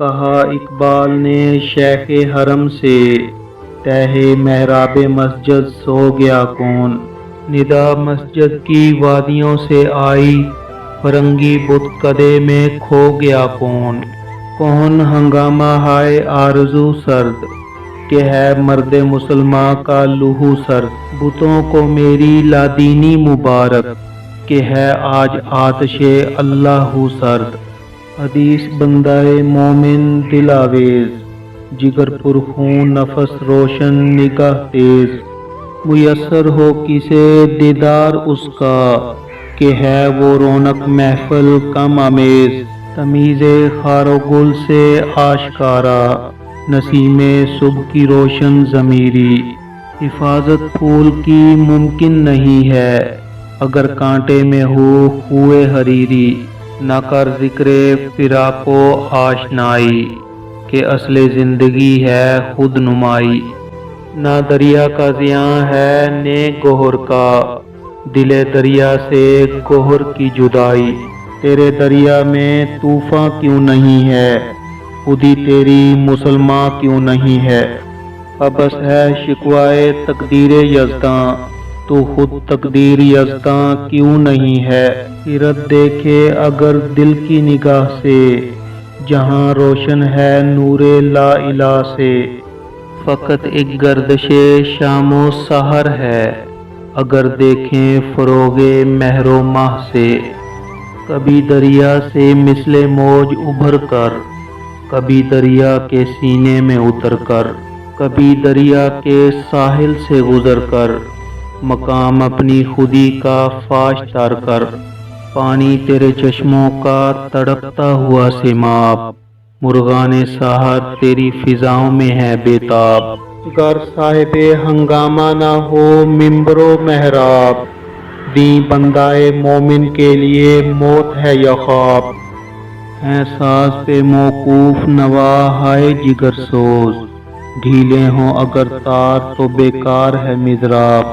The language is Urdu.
کہا اقبال نے شیخ حرم سے، تہہ محراب مسجد سو گیا کون؟ ندا مسجد کی وادیوں سے آئی، فرنگی بت کدے میں کھو گیا کون؟ کون ہنگامہ ہائے آرزو سرد، کہ ہے مرد مسلماں کا لہو سرد۔ بتوں کو میری لادینی مبارک، کہ ہے آج آتش اللہ سرد۔ حدیث بندہ مومن دل آویز، جگر پر خون نفس روشن نگاہ تیز۔ میسر ہو کسے دیدار اس کا، کہ ہے وہ رونق محفل کم آمیز۔ تمیز خار و گل سے آشکارا، نسیم صبح کی روشن ضمیری۔ حفاظت پھول کی ممکن نہیں ہے، اگر کانٹے میں ہو خوئے حریری۔ نہ کر ذکر فراق و آشنائی، کہ اصل زندگی ہے خود نمائی۔ نہ دریا کا زیاں ہے نہ گوہر کا، دل دریا سے گوہر کی جدائی۔ تیرے دریا میں طوفاں کیوں نہیں ہے، خودی تیری مسلماں کیوں نہیں ہے؟ عبث ہے شکوائے تقدیر یزداں، تو خود تقدیر یزداں کیوں نہیں ہے؟ سیرت دیکھے اگر دل کی نگاہ سے، جہاں روشن ہے نور لا الہ سے۔ فقط ایک گردش شام و سحر ہے، اگر دیکھیں فروغ مہر و ماہ سے۔ کبھی دریا سے مثل موج ابھر کر، کبھی دریا کے سینے میں اتر کر، کبھی دریا کے ساحل سے گزر کر، مقام اپنی خودی کا فاش تار کر۔ پانی تیرے چشموں کا تڑپتا ہوا سیماب، مرغان سحر تیری فضاؤں میں ہے بے تاب۔ گر صاحب ہنگامہ نہ ہو ممبر و محراب، دیں بندہ مومن کے لیے موت ہے یا خواب۔ ہیں ساز پہ موقوف نوا ہائے جگر سوز، ڈھیلے ہوں اگر تار تو بیکار ہے مضراب۔